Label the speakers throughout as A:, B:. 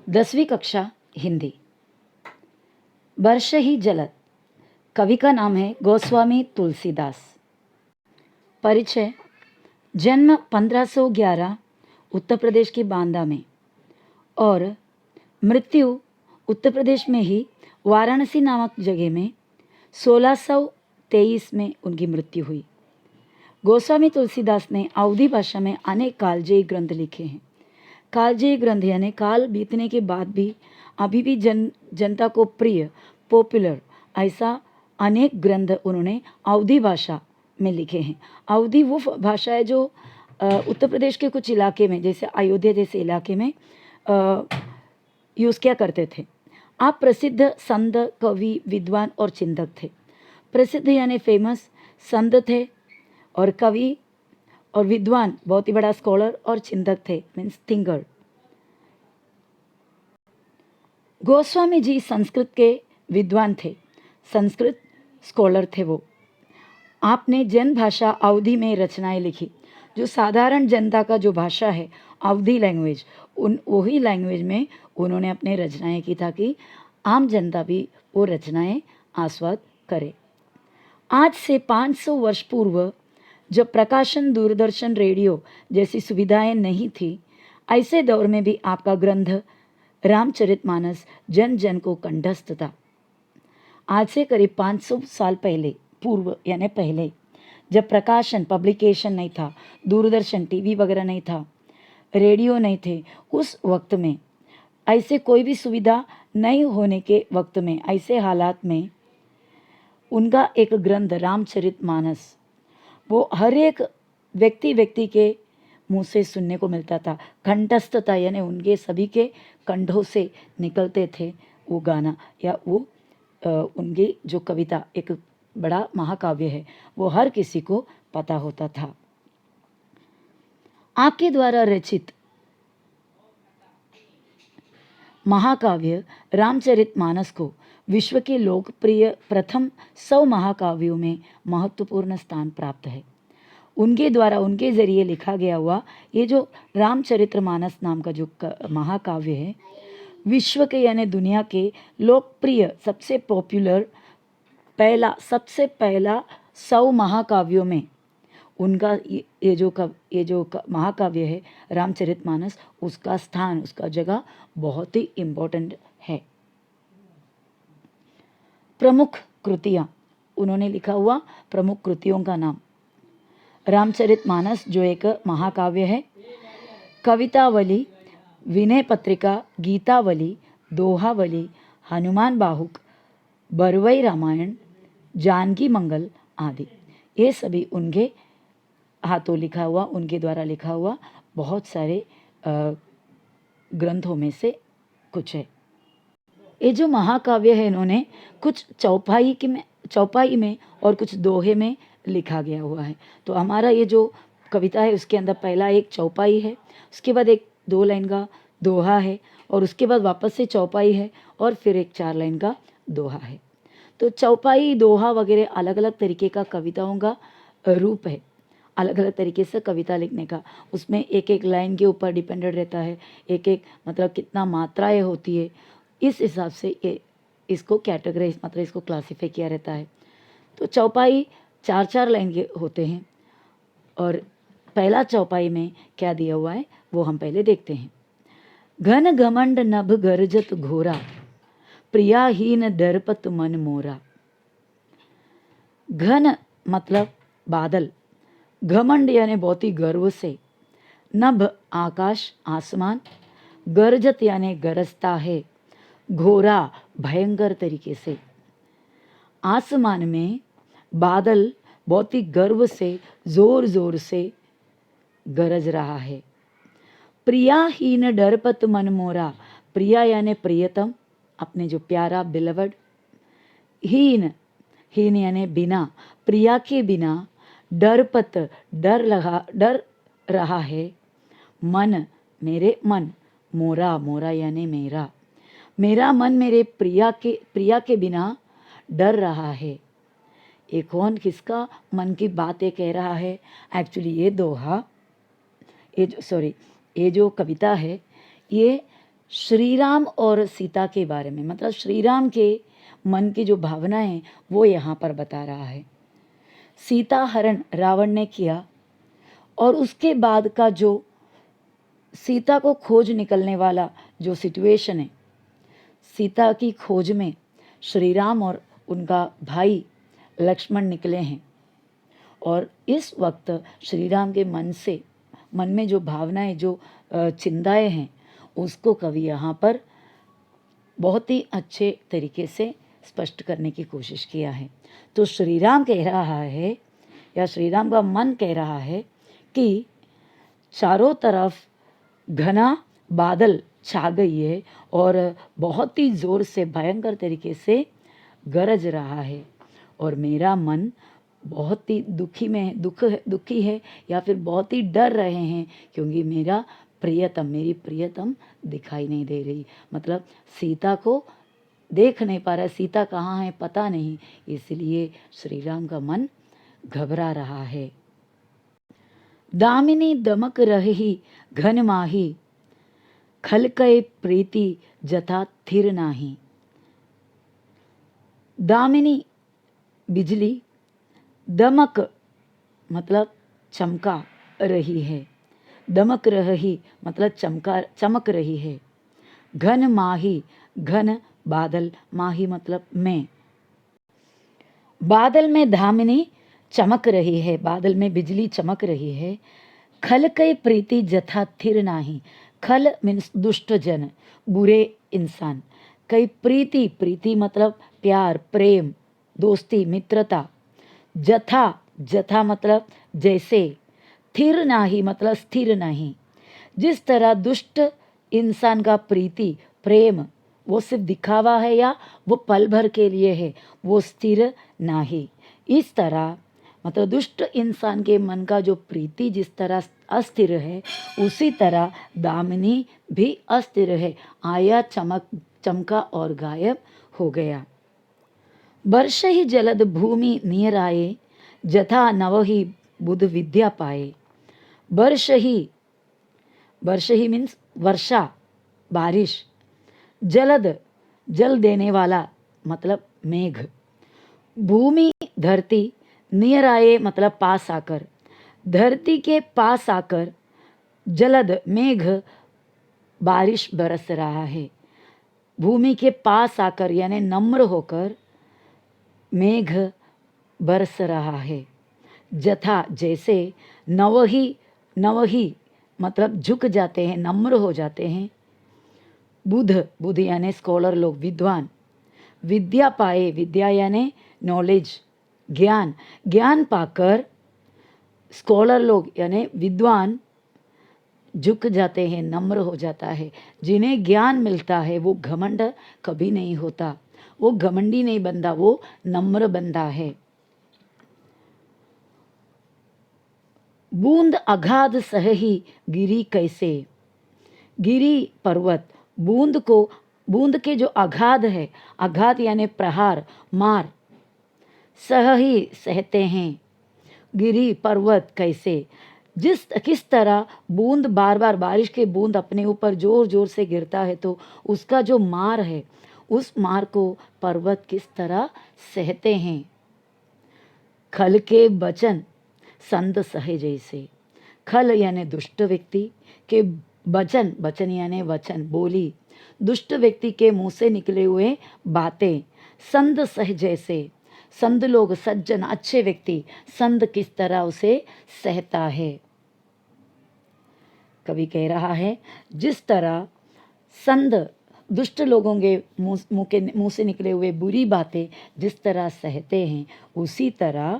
A: 10वीं कक्षा हिंदी। वर्ष ही जलत। कवि का नाम है गोस्वामी तुलसीदास। परिचय। जन्म 1511 उत्तर प्रदेश के बांदा में और मृत्यु उत्तर प्रदेश में ही वाराणसी नामक जगह में 1623 में उनकी मृत्यु हुई। गोस्वामी तुलसीदास ने अवधी भाषा में अनेक कालजयी ग्रंथ लिखे हैं। कालजयी ग्रंथ यानी काल बीतने के बाद भी अभी भी जनता को प्रिय, पॉपुलर, ऐसा अनेक ग्रंथ उन्होंने अवधी भाषा में लिखे हैं। अवधी वो भाषा है जो उत्तर प्रदेश के कुछ इलाके में, जैसे अयोध्या जैसे इलाके में यूज़ किया करते थे। आप प्रसिद्ध संत, कवि, विद्वान और चिंतक थे। प्रसिद्ध यानी फेमस संत थे और कवि और विद्वान, बहुत ही बड़ा स्कॉलर और चिंतक थे, मीन्स थिंकर। गोस्वामी जी संस्कृत के विद्वान थे, संस्कृत स्कॉलर थे वो। आपने जन भाषा अवधी में रचनाएं लिखी। जो साधारण जनता का जो भाषा है अवधी लैंग्वेज, वही लैंग्वेज में उन्होंने अपने रचनाएं की ताकि आम जनता भी वो रचनाएं आस्वाद करे। आज से 500 वर्ष पूर्व जब प्रकाशन, दूरदर्शन, रेडियो जैसी सुविधाएं नहीं थी, ऐसे दौर में भी आपका ग्रंथ रामचरितमानस जन जन को कंठस्थ था। आज से करीब 500 साल पहले, पूर्व यानी पहले, जब प्रकाशन, पब्लिकेशन नहीं था, दूरदर्शन, टीवी वगैरह नहीं था, रेडियो नहीं थे, उस वक्त में, ऐसे कोई भी सुविधा नहीं होने के वक्त में, ऐसे हालात में उनका एक ग्रंथ रामचरितमानस वो हर एक व्यक्ति के मुंह से सुनने को मिलता था। कंठस्थ था यानी उनके सभी के कंठों से निकलते थे वो गाना या वो उनकी जो कविता, एक बड़ा महाकाव्य है, वो हर किसी को पता होता था। आपके द्वारा रचित महाकाव्य रामचरितमानस को विश्व के लोकप्रिय प्रथम 100 महाकाव्यों में महत्वपूर्ण स्थान प्राप्त है। उनके द्वारा, उनके ज़रिए लिखा गया हुआ ये जो रामचरितमानस नाम का जो महाकाव्य है, विश्व के यानी दुनिया के लोकप्रिय, सबसे पॉपुलर, सबसे पहला 100 महाकाव्यों में उनका ये जो महाकाव्य है रामचरितमानस, उसका स्थान, उसका जगह बहुत ही इम्पोर्टेंट है। प्रमुख कृतियाँ, उन्होंने लिखा हुआ प्रमुख कृतियों का नाम। रामचरितमानस जो एक महाकाव्य है, कवितावली, विनय पत्रिका, गीतावली, दोहावली, हनुमान बाहुक, बरवई रामायण, जानकी मंगल आदि, ये सभी उनके हाथों लिखा हुआ, उनके द्वारा लिखा हुआ बहुत सारे ग्रंथों में से कुछ है। ये जो महाकाव्य है इन्होंने कुछ चौपाई में और कुछ दोहे में लिखा गया हुआ है। तो हमारा ये जो कविता है उसके अंदर पहला एक चौपाई है, उसके बाद एक 2 लाइन का दोहा है और उसके बाद वापस से चौपाई है और फिर एक 4 लाइन का दोहा है। तो चौपाई, दोहा वगैरह अलग अलग तरीके का कविताओं का रूप है, अलग अलग तरीके से कविता लिखने का। उसमें एक एक लाइन के ऊपर डिपेंडेंट रहता है, एक एक मतलब कितना मात्राएं होती है, इस हिसाब से ये इसको कैटेगराइज, मतलब इसको क्लासीफाई किया रहता है। तो चौपाई 4-4 लाइन के होते हैं और पहला चौपाई में क्या दिया हुआ है वो हम पहले देखते हैं। घन घमंड नभ गर्जत घोरा, प्रियाहीन दर्पत मन मोरा। घन मतलब बादल, घमंड यानी बहुत ही गर्व से, नभ आकाश, आसमान, गर्जत यानी गरजता है, घोरा भयंकर तरीके से। आसमान में बादल बहुत ही गर्व से, जोर जोर से गरज रहा है। प्रियाहीन डरपत मन मोरा, प्रिया यानी प्रियतम, अपने जो प्यारा, बिलवड। हीन, हीन यानी बिना, प्रिया के बिना, डरपत डर रहा है, मन मेरे मन, मोरा, मोरा यानी मेरा, मेरा मन मेरे प्रिया के बिना डर रहा है। ये कौन, किसका मन की बातें कह रहा है? एक्चुअली ये दोहा, ये जो कविता है, ये श्री राम और सीता के बारे में, मतलब श्री राम के मन की जो भावनाएं हैं वो यहाँ पर बता रहा है। सीता हरण रावण ने किया और उसके बाद का जो सीता को खोज निकलने वाला जो सिचुएशन है, सीता की खोज में श्री राम और उनका भाई लक्ष्मण निकले हैं। और इस वक्त श्री राम के मन में जो भावनाएं, जो चिंताएं हैं, उसको कवि यहाँ पर बहुत ही अच्छे तरीके से स्पष्ट करने की कोशिश किया है। तो श्री राम कह रहा है, या श्री राम का मन कह रहा है कि चारों तरफ घना बादल छा गई है और बहुत ही ज़ोर से भयंकर तरीके से गरज रहा है और मेरा मन बहुत ही दुखी है या फिर बहुत ही डर रहे हैं, क्योंकि मेरी प्रियतम दिखाई नहीं दे रही। मतलब सीता को देख नहीं पा रहा, सीता कहाँ है पता नहीं, इसलिए श्री राम का मन घबरा रहा है। दामिनी दमक रही घन माही, खलकय प्रीति जथा थिर नाही। दामिनी बिजली, दमक मतलब चमका रही है, दमक रही मतलब चमक रही है। घन माही, घन बादल, माही मतलब में, बादल में दामिनी चमक रही है, बादल में बिजली चमक रही है। खल कई प्रीति जथा थिर नाही, खल मीन्स दुष्ट जन, बुरे इंसान। कई प्रीति मतलब प्यार, प्रेम, दोस्ती, मित्रता। जथा मतलब जैसे, थिर नाही मतलब स्थिर नहीं। जिस तरह दुष्ट इंसान का प्रीति, प्रेम वो सिर्फ दिखावा है या वो पल भर के लिए है, वो स्थिर नाही। इस तरह मतलब दुष्ट इंसान के मन का जो प्रीति जिस तरह अस्थिर है, उसी तरह दामिनी भी अस्थिर है, आया चमका और गायब हो गया। वर्ष ही जलद भूमि नियर आए, जथा नव ही बुध विद्या पाए। वर्ष ही मीन्स वर्षा, बारिश। जलद, जल देने वाला मतलब मेघ। भूमि धरती, नियर आए मतलब पास आकर, धरती के पास आकर जलद मेघ बारिश बरस रहा है। भूमि के पास आकर यानी नम्र होकर मेघ बरस रहा है। जथा जैसे, नवही मतलब झुक जाते हैं, नम्र हो जाते हैं। बुध यानी स्कॉलर लोग, विद्वान। विद्या पाए, विद्या यानी नॉलेज, ज्ञान पाकर स्कॉलर लोग यानी विद्वान झुक जाते हैं, नम्र हो जाता है। जिन्हें ज्ञान मिलता है वो घमंड कभी नहीं होता, वो घमंडी नहीं बनता, वो नम्र बनता है। बूंद अगाध सहही गिरी कैसे, गिरी पर्वत, बूंद के जो अगाध है, आघात यानी प्रहार, मार, सहही सहते हैं, गिरी पर्वत कैसे, किस तरह बूंद बार बार, बारिश के बूंद अपने ऊपर जोर जोर से गिरता है तो उसका जो मार है, उस मार को पर्वत किस तरह सहते हैं। खल के वचन संत सहे जैसे, खल यानी दुष्ट व्यक्ति के वचन यानी वचन, बोली, दुष्ट व्यक्ति के मुंह से निकले हुए बातें, संत सह जैसे, संत लोग, सज्जन, अच्छे व्यक्ति, संत किस तरह उसे सहता है। कवि कह रहा है जिस तरह संत दुष्ट लोगों के मुंह से निकले हुए बुरी बातें जिस तरह सहते हैं, उसी तरह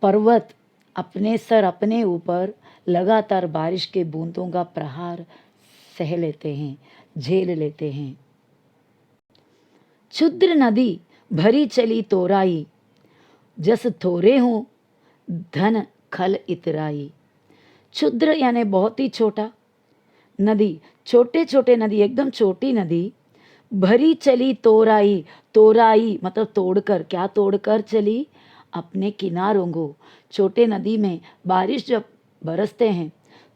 A: पर्वत अपने सर, अपने ऊपर लगातार बारिश के बूंदों का प्रहार सह लेते हैं, झेल लेते हैं। क्षुद्र नदी भरी चली तोराई, जस थोरे हूँ धन खल इतराई। क्षुद्र यानी बहुत ही छोटा, नदी, छोटे छोटे नदी, एकदम छोटी नदी, भरी चली तोराई, तोराई मतलब तोड़कर, क्या तोड़कर चली, अपने किनारों को। छोटे नदी में बारिश जब बरसते हैं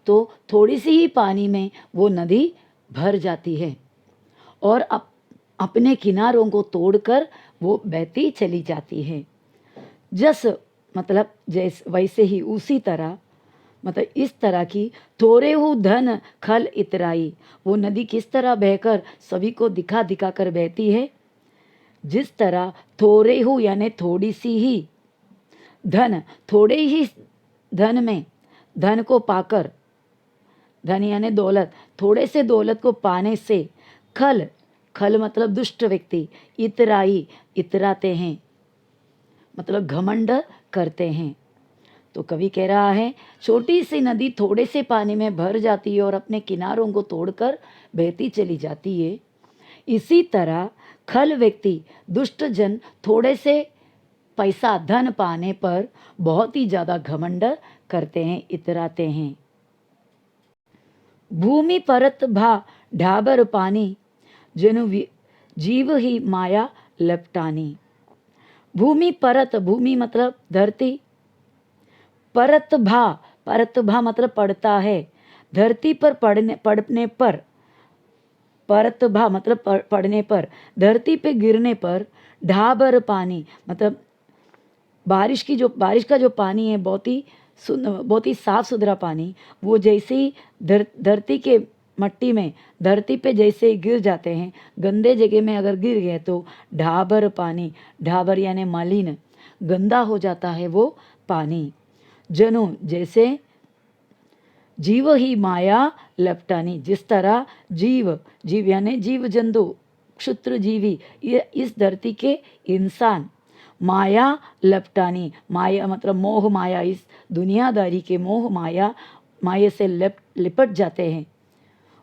A: तो थोड़ी सी ही पानी में वो नदी भर जाती है और अपने किनारों को तोड़कर वो बहती चली जाती है। जस मतलब जैसे वैसे ही उसी तरह मतलब इस तरह की थोड़े हु धन खल इतराई, वो नदी किस तरह बहकर सभी को दिखा दिखा कर बहती है। जिस तरह थोड़े हु यानी थोड़ी सी ही धन, थोड़े ही धन में धन को पाकर, धन यानी दौलत, थोड़े से दौलत को पाने से खल, खल मतलब दुष्ट व्यक्ति, इतराई इतराते हैं मतलब घमंड करते हैं। तो कवि कह रहा है छोटी सी नदी थोड़े से पानी में भर जाती है और अपने किनारों को तोड़कर बहती चली जाती है। इसी तरह खल व्यक्ति, दुष्ट जन थोड़े से पैसा धन पाने पर बहुत ही ज़्यादा घमंड करते हैं, इतराते हैं। भूमि परत भा ढाबर पानी, जनु जीव ही माया लपटानी। भूमि परत, भूमि मतलब धरती, परत भा मतलब पड़ता है, धरती पर पड़ने पर, परत भा मतलब पड़ने पर, धरती पे गिरने पर, ढाबर पानी मतलब बारिश का जो पानी है बहुत ही साफ सुथरा पानी, वो जैसे ही धरती के मट्टी में, धरती पे जैसे ही गिर जाते हैं, गंदे जगह में अगर गिर गए तो ढाबर पानी, ढाबर यानी मलिन, गंदा हो जाता है वो पानी। जनु जैसे जीव ही माया लपटानी, जिस तरह जीव, जीव यानी जीव जंतु, क्षुद्र जीवी, ये इस धरती के इंसान माया लपटानी, माया मतलब मोह माया, इस दुनियादारी के मोह माया से लिपट जाते हैं,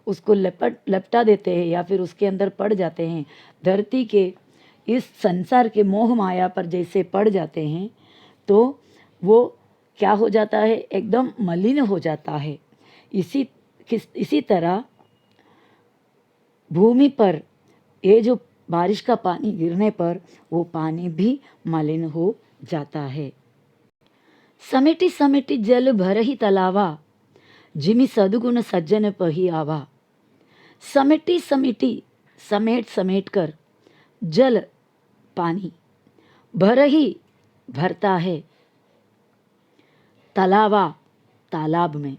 A: उसको लपटा देते हैं या फिर उसके अंदर पड़ जाते हैं। धरती के इस संसार के मोह माया पर जैसे पड़ जाते हैं तो वो क्या हो जाता है, एकदम मलिन हो जाता है। इसी तरह भूमि पर ये जो बारिश का पानी गिरने पर वो पानी भी मलिन हो जाता है। समेटी समेटी जल भर ही तलावा, जिमी सदगुण सज्जन पही आवा। समेटी समेटी, समेट समेट कर, जल पानी, भर ही भरता है, तलावा तालाब में,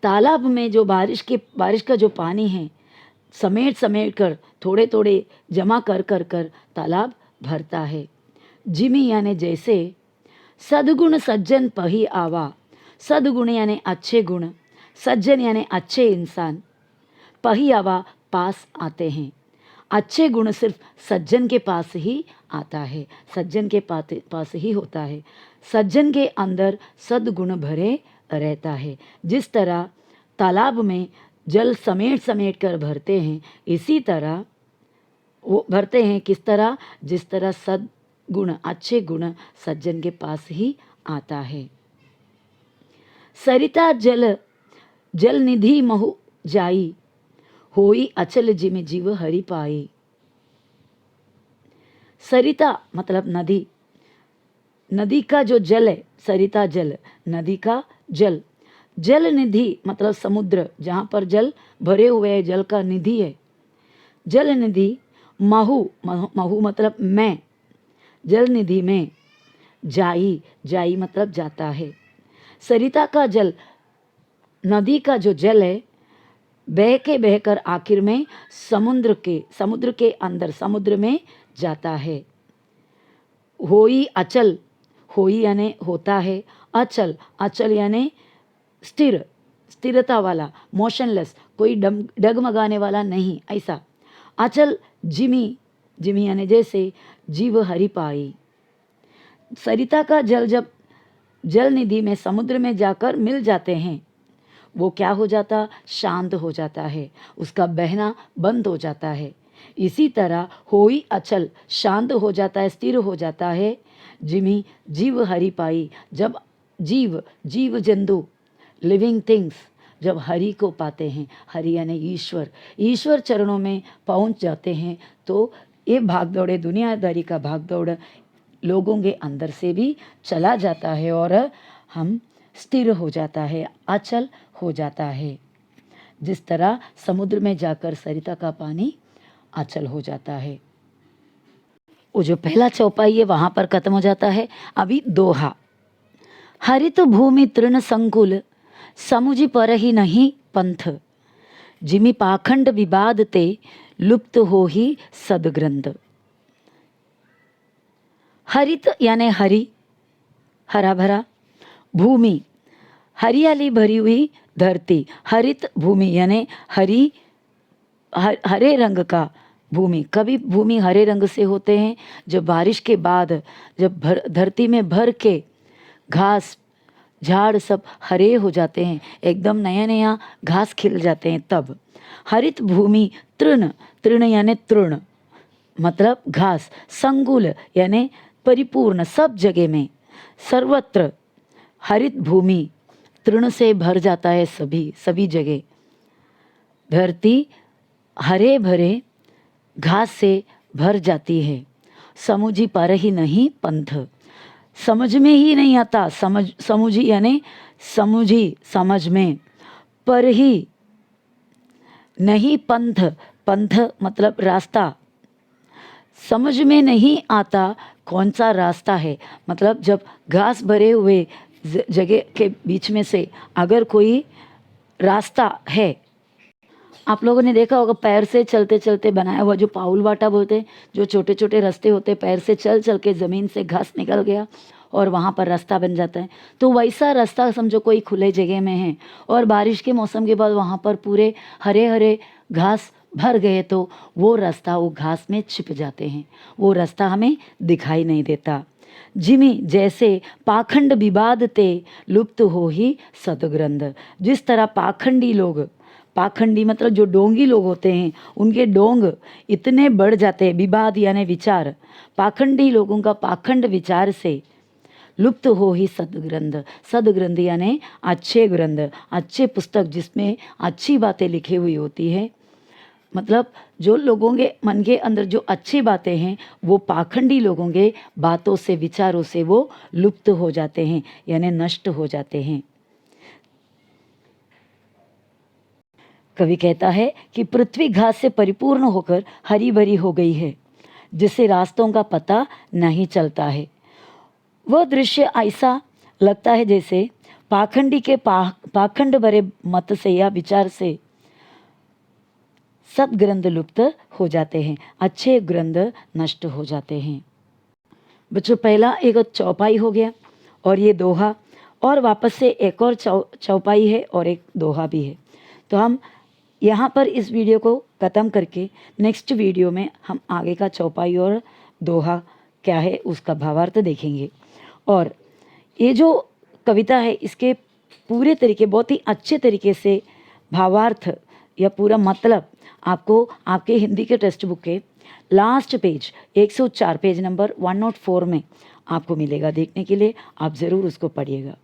A: तालाब में जो बारिश का जो पानी है समेट समेट कर, थोड़े थोड़े जमा कर कर कर तालाब भरता है। जिमी यानी जैसे, सद्गुण सज्जन पही आवा, सद्गुण यानी अच्छे गुण, सज्जन यानी अच्छे इंसान, पही आवा पास आते हैं। अच्छे गुण सिर्फ सज्जन के पास ही आता है, सज्जन के पास ही होता है। सज्जन के अंदर सद्गुण भरे रहता है। जिस तरह तालाब में जल समेट समेट कर भरते हैं, इसी तरह वो भरते हैं किस तरह, जिस तरह सद्गुण अच्छे गुण सज्जन के पास ही आता है। सरिता जल जल निधि महु जाई, होई अचल जिमि जीव हरि पाई। सरिता मतलब नदी, नदी का जो जल है, सरिता जल, नदी का जल। जल निधि मतलब समुद्र, जहाँ पर जल भरे हुए है, जल का निधि है। जल निधि महु, महु मतलब मैं, जल निधि में जाई, जाई मतलब जाता है। सरिता का जल, नदी का जो जल है, बहकर आखिर में समुद्र के अंदर, समुद्र में जाता है। होई अचल, होई यानी होता है, अचल, अचल यानी स्थिर, स्थिरता वाला, मोशनलेस, कोई डगमगाने वाला नहीं, ऐसा। अचल जिमी, जिमी यानी जैसे, जीव हरि पाई। सरिता का जल जब जल निधि में, समुद्र में जाकर मिल जाते हैं, वो क्या हो जाता, शांत हो जाता है, उसका बहना बंद हो जाता है। इसी तरह होई अचल, शांत हो जाता है, स्थिर हो जाता है। जिमी जीव हरि पाई, जब जीव जंतु, लिविंग थिंग्स जब हरि को पाते हैं, हरि यानी ईश्वर चरणों में पहुंच जाते हैं, तो ये भागदौड़, दुनियादारी का भागदौड़ लोगों के अंदर से भी चला जाता है और हम स्थिर हो जाता है, अचल हो जाता है। जिस तरह समुद्र में जाकर सरिता का पानी अचल हो जाता है। वो जो पहला चौपाई है वहाँ पर खत्म हो जाता है। अभी दोहा। हरित भूमि तृण संकुल, समुझि पर ही नहीं पंथ, जिमि पाखंड विवाद ते, लुप्त हो ही सदग्रंथ। हरित यानी हरी, हरा भरा, भूमि हरियाली भरी हुई धरती, हरित भूमि यानी हरी हरे रंग का भूमि। कभी भूमि हरे रंग से होते हैं जब बारिश के बाद, जब धरती में भर के घास झाड़ सब हरे हो जाते हैं, एकदम नया नया घास खिल जाते हैं तब। हरित भूमि तृण, तृण यानी तृण मतलब घास, संकुल यानी परिपूर्ण, सब जगह में, सर्वत्र। हरित भूमि तृण से भर जाता है सभी जगह। धरती हरे भरे घास से भर जाती है। समुझी पर ही नहीं पंथ, समझ में ही नहीं आता, समुझी यानी समुझी समझ में, पर ही नहीं पंथ, पंथ मतलब रास्ता, समझ में नहीं आता कौन सा रास्ता है। मतलब जब घास भरे हुए जगह के बीच में से अगर कोई रास्ता है, आप लोगों ने देखा होगा पैर से चलते चलते बनाया हुआ जो पाउल वाटा बोलते हैं, जो छोटे छोटे रास्ते होते हैं, पैर से चल चल के ज़मीन से घास निकल गया और वहाँ पर रास्ता बन जाता है। तो वैसा रास्ता समझो कोई खुले जगह में है और बारिश के मौसम के बाद वहाँ पर पूरे हरे हरे घास भर गए तो वो रास्ता वो घास में छिप जाते हैं, वो रास्ता हमें दिखाई नहीं देता। जिमी जैसे पाखंड विवाद ते, लुप्त हो ही सदग्रंथ। जिस तरह पाखंडी लोग, पाखंडी मतलब जो डोंगी लोग होते हैं, उनके डोंग इतने बढ़ जाते हैं, विवाद यानी विचार, पाखंडी लोगों का पाखंड विचार से लुप्त हो ही सदग्रंथ। सदग्रंथ यानी अच्छे ग्रंथ, अच्छे पुस्तक जिसमें अच्छी बातें लिखी हुई होती है। मतलब जो लोगों के मन के अंदर जो अच्छी बातें हैं वो पाखंडी लोगों के बातों से, विचारों से वो लुप्त हो जाते हैं यानी नष्ट हो जाते हैं। कवि कहता है कि पृथ्वी घास से परिपूर्ण होकर हरी भरी हो गई है, जिससे रास्तों का पता नहीं चलता है। वह दृश्य ऐसा लगता है जैसे पाखंडी के पाखंड भरे मत से या विचार से सदग्रंथ लुप्त हो जाते हैं, अच्छे ग्रंथ नष्ट हो जाते हैं। बच्चों पहला एक चौपाई हो गया और ये दोहा, और वापस से एक और चौपाई है और एक दोहा भी है। तो हम यहाँ पर इस वीडियो को ख़त्म करके नेक्स्ट वीडियो में हम आगे का चौपाई और दोहा क्या है उसका भावार्थ देखेंगे। और ये जो कविता है इसके पूरे तरीके, बहुत ही अच्छे तरीके से भावार्थ या पूरा मतलब आपको आपके हिंदी के टेक्स्ट बुक के लास्ट पेज 104 पेज नंबर 104 में आपको मिलेगा देखने के लिए। आप ज़रूर उसको पढ़िएगा।